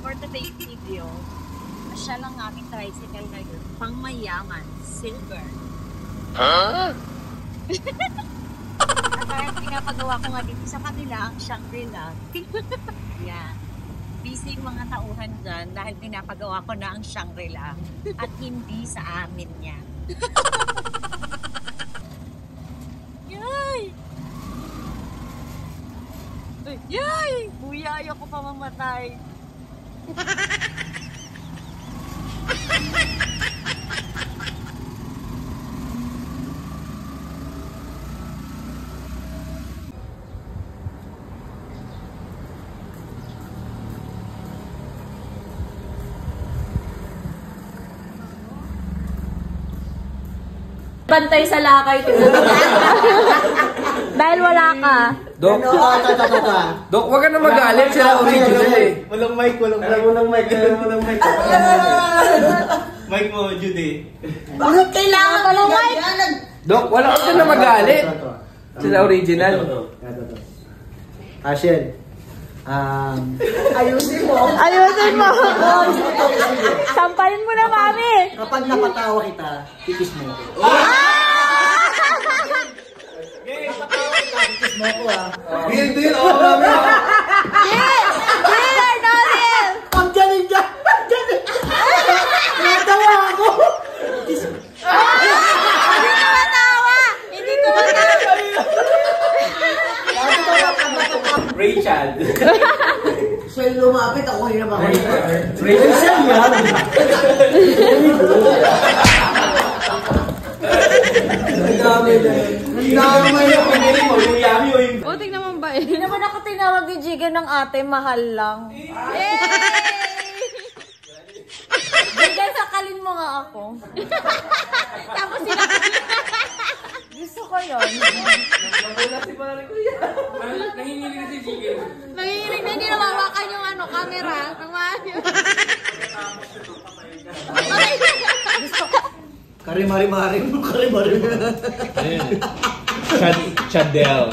for today's video, siya lang aming tricycle ngayon. Pang mayaman, silver. Huh? At parang pinapagawa ko nga dito sa kanila ang Shangri-La. Yeah. Busy yung mga tauhan dyan dahil pinapagawa ko na ang Shangri-La at hindi sa amin niya. Yay! Yay! Buya, ayoko pa mamatay. Bantay sa lakay ko. Dahil wala ka. Dok, Dok, wag ka na magalit. Sila original eh. Walang mic. Mic mo, Judy. Bakit kailangan ko ng mic? Dok, wala ka na magalit. Sila original. Ashen. Ayusin mo. Sampalin mo na, mami. Kapag napatawa kita, kikis mo. Kikis mo ako Deal, mami. Deal or no deal? Ang galing dyan. Natawa ako. Hindi ko matawa. Rachel. Siya yung lumapit, ako yung naman. Rachel yan. O, tignan mo ba? Hindi naman ako tinawag ni Jiga ng ate, mahal lang. Yay! Jiga, sakalin mo nga ako. Tapos gusto ko yun. Nanginginig na si Jiga. Nanginginig na, hindi nawawakan yung camera. Gusto ko. Kari-mari-mari. Chadel.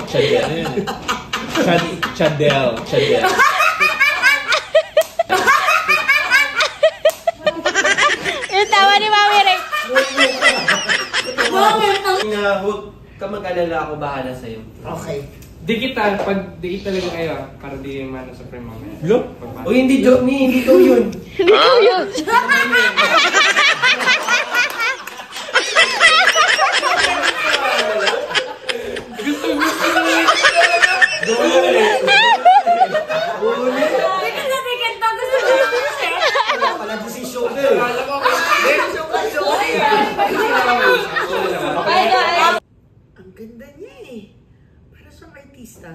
Yung tawa ni Mami Rick. Huwag ka mag-alala, ako bahala sa'yo. Okay. Pag dikit talaga kayo para di yung mano sa frame mamaya. Look! Uy, hindi daw yun. Hindi ko yun. Ang ganda niya eh. Para sa artista.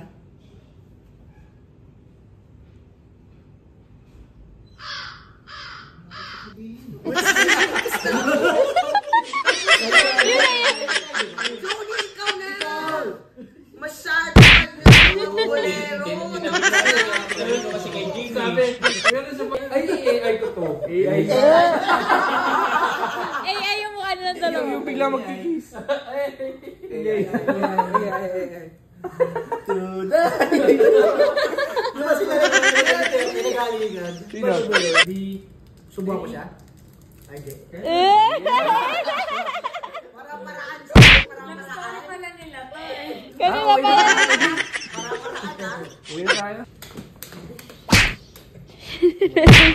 Ikaw na! Masyado bolero! Kasi kay Jay sabi, AI ko to. AI yung mukha na ng dalawa. Yung bigla magkikis. Di ba sila pinagaligan? Sino? Subuhan ko siya? Ay, di. Para-paraan sa para-paraan. Pala nila to Kanina pala. Para-paraan Uwi na tayo.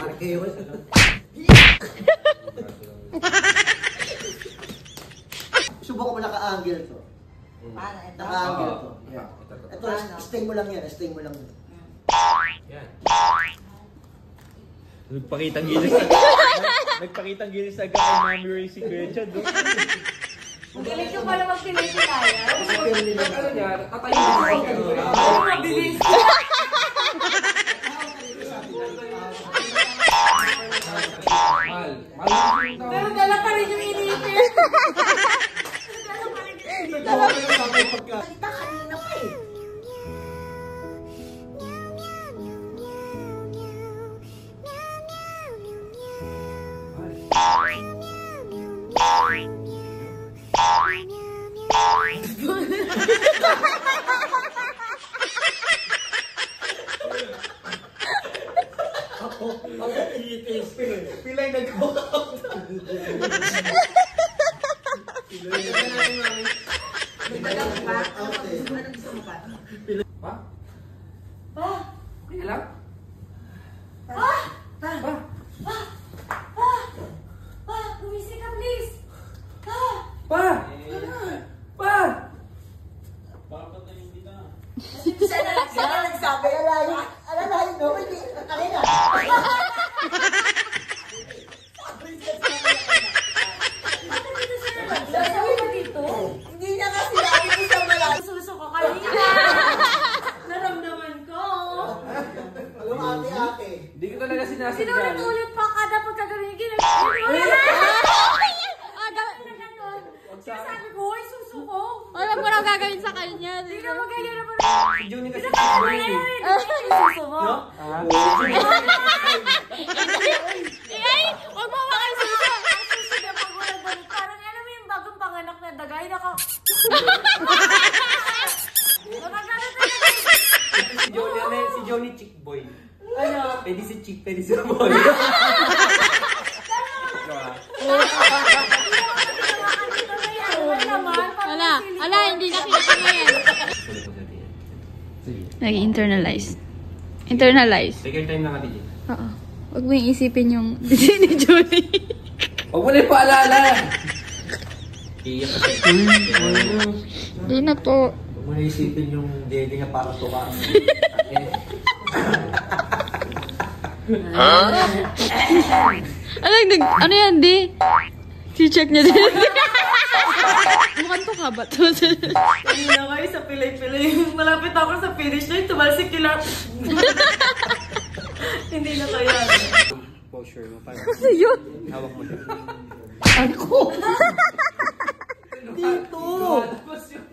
Arkeos. Subukan mo naka-angle to. Paano ito? Naka-angle to. Ito, sting mo lang yan. Yan. Nagpakitang gilis agad kay Mami Ray si Kuya Chad. Magaling ka pala magpilay-pilaya. Ano niya? Tatayin ko. Mabilis. Pero dala pa rin yung inipin. Dala pa rin yung inipin. Kanina pa eh. Ang itis. Pilay nag-walkout. Pa? Kaya lang? Gumising ka, please! Pa! Pa! Siya na nagsabi. Alalahin mo. Hindi. Kanina. Sabi mo dito? Hindi niya kasi lagi ko sa malayo. Suso ko kanina. Naramdaman ko. Alam ate. Hindi ko talaga sinasadya. Sinulit-ulit pa kada pagkagaling. Sabi ko, hoy, suso ko. Alam mo na gagawin sa kanya. Hindi na magaya na Si Juni kasi Juni. suso mo. No? Ay, huwag mo makay suso. Ang suso niya pag walang balik. Parang alam mo yung bagong panganak na dagay. Nakagalit na Si Joni, ano yun? Si Joni chick boy. Ano? Pwede si chick, pwede si boy. Ala, hindi nakita ngayon. Nag-internalize. Internalize. Second time na nga din. Oo. Huwag mo yung isipin yung ni Julie. Huwag mo na yung paalala. Iyak kasi. Hindi na po. Huwag mo na isipin yung dede nga para tuka. Ano yan, di? Si-check niya din. Mukhang to ka ba? Kanina kayo sa pilay-pilay. Malapit ako sa finish line. Tumalsik nila. Hindi na kaya. Posture mo pa. Kasi yun. Hawak mo siya. Dito.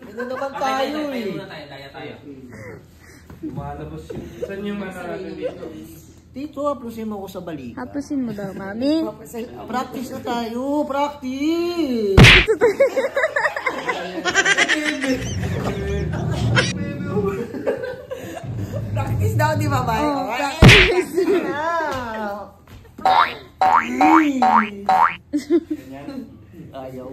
Ano naman tayo eh. Laya tayo. Lumalabas yun. Saan yung ano natin dito? Dito, aplusin mo ako sa balik. Hapusin mo daw, mami. Practice na tayo. Practice. Practice daw, di ba, Bay? Oh, practice. Ayaw.